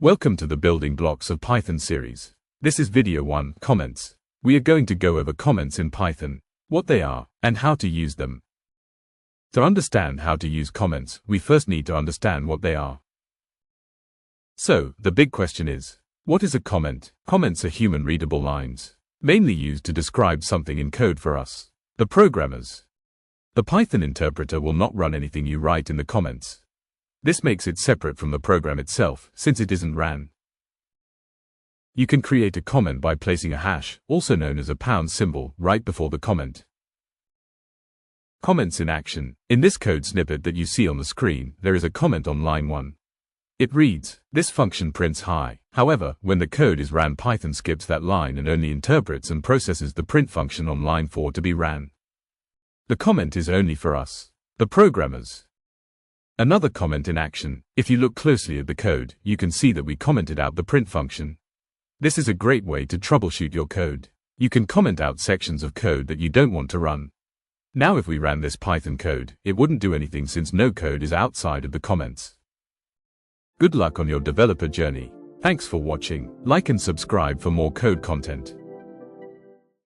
Welcome to the Building Blocks of Python series. This is video 1, Comments. We are going to go over comments in Python, what they are, and how to use them. To understand how to use comments, we first need to understand what they are. So, the big question is, what is a comment? Comments are human-readable lines, mainly used to describe something in code for us, the programmers. The Python interpreter will not run anything you write in the comments. This makes it separate from the program itself, since it isn't ran. You can create a comment by placing a hash, also known as a pound symbol, right before the comment. Comments in action. In this code snippet that you see on the screen, there is a comment on line 1. It reads, "This function prints hi." However, when the code is ran, Python skips that line and only interprets and processes the print function on line 4 to be ran. The comment is only for us, the programmers. Another comment in action. If you look closely at the code, you can see that we commented out the print function. This is a great way to troubleshoot your code. You can comment out sections of code that you don't want to run. Now if we ran this Python code, it wouldn't do anything since no code is outside of the comments. Good luck on your developer journey. Thanks for watching. Like and subscribe for more code content.